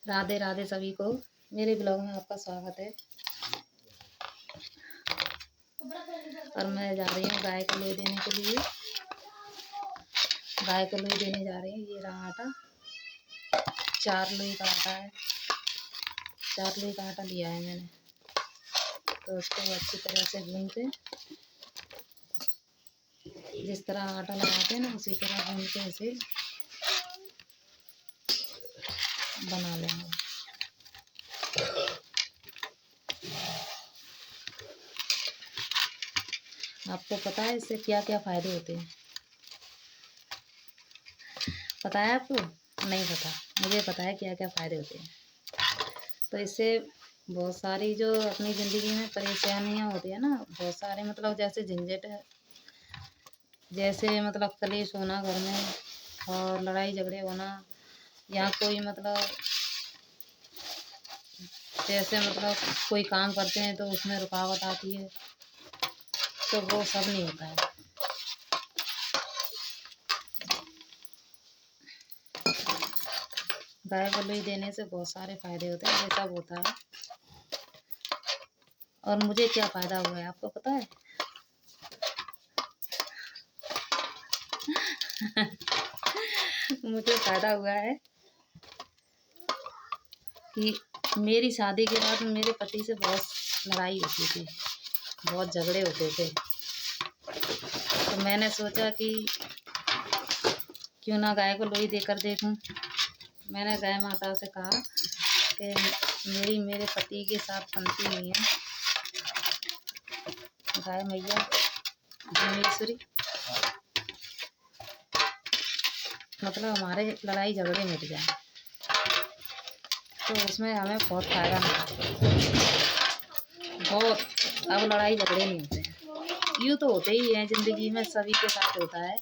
राधे राधे सभी को। मेरे ब्लॉग में आपका स्वागत है। और मैं जा रही हूँ गाय को लोई देने के लिए। गाय को लोई देने जा रही हूँ। ये रहा आटा, 4 लोई का आटा है। 4 लोई का आटा लिया है मैंने। तो उसको अच्छी तरह से गूंद के, जिस तरह आटा लगाते हैं ना उसी तरह गूंद के इसे बना लेंगे। आपको पता है इससे क्या क्या फायदे होते हैं? पता है आपको? नहीं पता। मुझे पता है क्या क्या फायदे होते हैं। तो इससे बहुत सारी जो अपनी ज़िंदगी में परेशानियां होती है ना, बहुत सारे मतलब जैसे झंझट है, जैसे मतलब कलेश होना घर में और लड़ाई झगड़े होना, या कोई मतलब जैसे मतलब कोई काम करते हैं तो उसमें रुकावट आती है, तो वो सब नहीं होता है। गाय को लोई देने से बहुत सारे फायदे होते हैं, ये सब होता है। और मुझे क्या फायदा हुआ है आपको पता है? मुझे फायदा हुआ है कि मेरी शादी के बाद मेरे पति से बहुत लड़ाई होती थी, बहुत झगड़े होते थे। तो मैंने सोचा कि क्यों ना गाय को लोई देकर देखूं। मैंने गाय माता से कहा कि मेरे पति के साथ बनती नहीं है। गाय मैया भुवनेश्वरी, मतलब हमारे लड़ाई झगड़े मिट जाए, तो उसमें हमें बहुत फायदा मिला। बहुत। अब लड़ाई झगड़े नहीं होते हैं। यूँ तो होते ही हैं ज़िंदगी में, सभी के साथ होता है।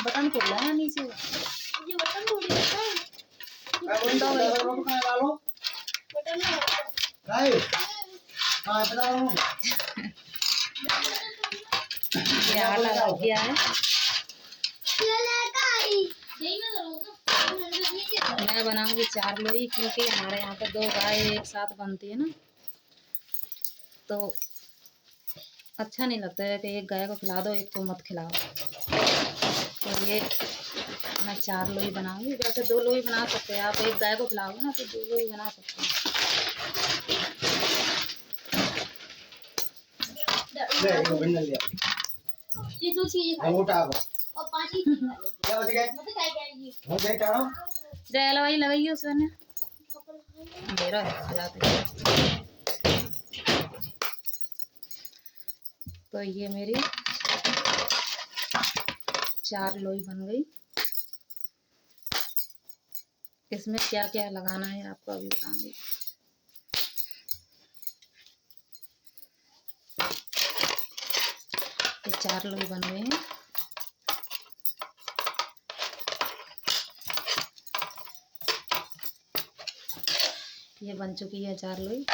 बटन खोल है नीचे, ये बटन थोड़ी होता है। ये आटा लग गया है। मैं बनाऊंगी 4 लोई, क्योंकि हमारे यहाँ पे 2 गाय एक साथ बनती है ना, तो अच्छा नहीं लगता है कि एक गाय को खिला दो एक को मत खिलाओ। तो ये मैं 4 लोई बनाऊंगी। वैसे 2 लोई बना सकते हैं आप, एक गाय को खिलाओगे ना तो 2 लोई बना सकते हैं। जय लवाई लगाइए उसने मेरा जाते। तो ये मेरी 4 लोई बन गई। इसमें क्या क्या लगाना है आपको अभी बताऊंगी। ये 4 लोई बन गए हैं। ये बन चुकी है 4 लोई।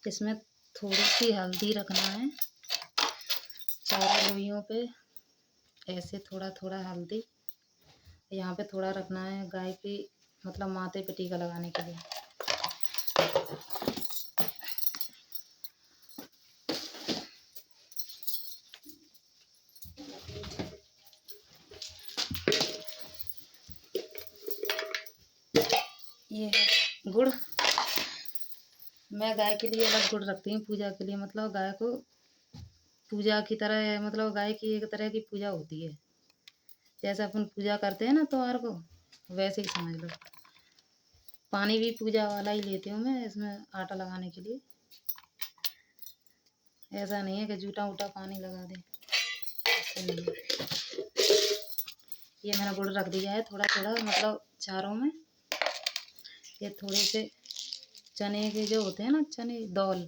इसमें थोड़ी सी हल्दी रखना है, 4 लोइयों पे ऐसे थोड़ा थोड़ा हल्दी। यहाँ पे थोड़ा रखना है गाय की मतलब माथे पे टीका लगाने के लिए। ये है गुड़। मैं गाय के लिए अलग गुड़ रखती हूँ पूजा के लिए, मतलब गाय को पूजा की तरह, मतलब गाय की एक तरह की पूजा होती है। जैसे अपन पूजा करते हैं ना त्योहार को, वैसे ही समझ लो। पानी भी पूजा वाला ही लेती हूँ मैं इसमें आटा लगाने के लिए। ऐसा नहीं है कि जूठा उठा पानी लगा दें, ऐसा नहीं है। ये मैंने गुड़ रख दिया है थोड़ा थोड़ा, मतलब चारों में। ये थोड़े से चने के जो होते हैं ना, चने दौल,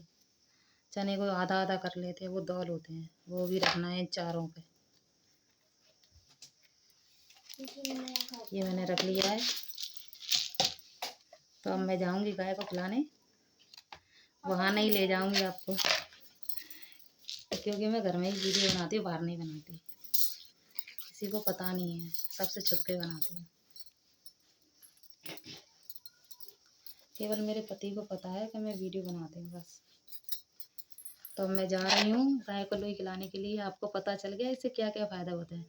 चने को आधा आधा कर लेते हैं, वो दौल होते हैं, वो भी रखना है चारों पे। ये मैंने रख लिया है। तो अब मैं जाऊंगी गाय को खिलाने। वहाँ नहीं ले जाऊंगी आपको, क्योंकि मैं घर में ही वीडियो बनाती हूँ, बाहर नहीं बनाती, किसी को पता नहीं है, सबसे छुप के बनाती हूँ। केवल मेरे पति को पता है कि मैं वीडियो बनाती हूँ बस। तो मैं जा रही हूँ गाय को लोई खिलाने के लिए। आपको पता चल गया इससे क्या क्या फ़ायदा होता है।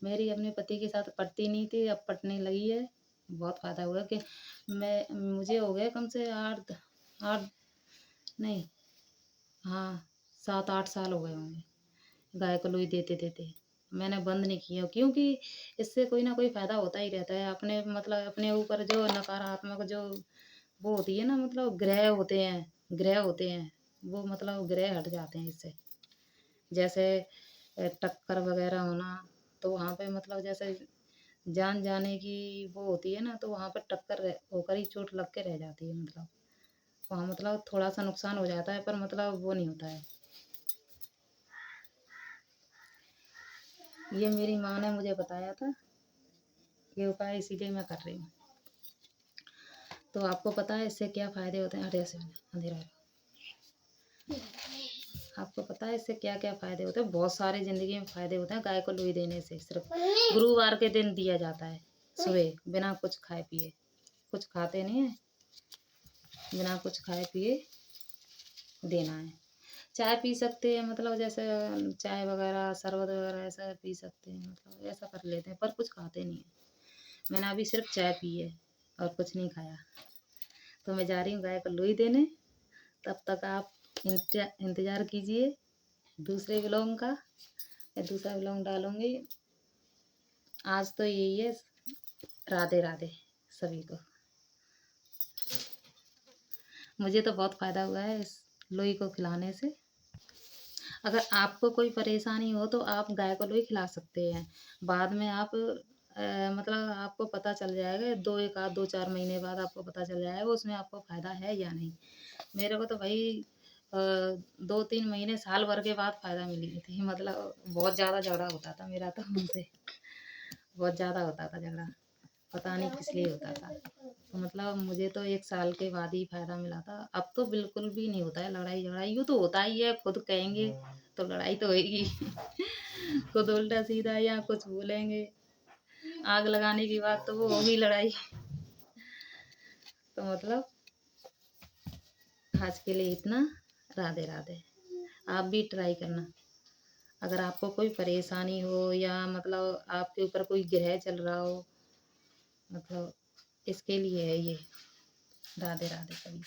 मेरी अपने पति के साथ पटती नहीं थी, अब पटने लगी है। बहुत फ़ायदा हुआ कि मुझे हो गए कम से आठ आठ नहीं, हाँ, 7-8 साल हो गए होंगे गाय को लोई देते देते। मैंने बंद नहीं किया क्योंकि इससे कोई ना कोई फ़ायदा होता ही रहता है। अपने मतलब अपने ऊपर जो नकारात्मक जो वो होती है ना, मतलब ग्रह होते हैं, वो मतलब ग्रह हट जाते हैं इससे। जैसे टक्कर वगैरह होना, तो वहाँ पे मतलब जैसे जान जाने की वो होती है ना, तो वहाँ पे टक्कर होकर ही चोट लग के रह जाती है। मतलब वहाँ मतलब थोड़ा सा नुकसान हो जाता है, पर मतलब वो नहीं होता है। ये मेरी माँ ने मुझे बताया था ये उपाय, इसीलिए मैं कर रही हूँ। तो आपको पता है इससे क्या फ़ायदे होते हैं? अरे ऐसे अंधेरा है। आपको पता है इससे क्या क्या फ़ायदे होते हैं? बहुत सारे ज़िंदगी में फ़ायदे होते हैं गाय को लोई देने से। सिर्फ गुरुवार के दिन दिया जाता है, सुबह बिना कुछ खाए पिए। कुछ खाते नहीं है, बिना कुछ खाए पिए देना है। चाय पी सकते हैं, मतलब जैसे चाय वगैरह शरबत वगैरह ऐसा पी सकते हैं, मतलब ऐसा कर लेते हैं, पर कुछ खाते नहीं है। मैंने अभी सिर्फ चाय पी है और कुछ नहीं खाया। तो मैं जा रही हूँ गाय को लोई देने। तब तक आप इंतज़ार कीजिए दूसरे व्लॉग का। मैं दूसरा व्लॉग डालूँगी। आज तो यही है। राधे राधे सभी को। मुझे तो बहुत फ़ायदा हुआ है इस लोई को खिलाने से। अगर आपको कोई परेशानी हो तो आप गाय को लोई खिला सकते हैं। बाद में आप मतलब आपको पता चल जाएगा, 2-4 महीने बाद आपको पता चल जाएगा उसमें आपको फ़ायदा है या नहीं। मेरे को तो भाई 2-3 महीने साल भर के बाद फ़ायदा मिली थी। मतलब बहुत ज़्यादा झगड़ा होता था मेरा तो उनसे, बहुत ज़्यादा होता था झगड़ा, पता नहीं किस लिए होता था। तो मतलब मुझे तो 1 साल के बाद ही फ़ायदा मिला था। अब तो बिल्कुल भी नहीं होता है लड़ाई झगड़ा, यूँ तो होता ही है, खुद कहेंगे तो लड़ाई तो होएगी। खुद उल्टा सीधा या कुछ बोलेंगे, आग लगाने की बात तो वो होगी लड़ाई। तो मतलब आज के लिए इतना। राधे राधे। आप भी ट्राई करना। अगर आपको कोई परेशानी हो या मतलब आपके ऊपर कोई ग्रह चल रहा हो, मतलब इसके लिए है ये। राधे राधे सभी।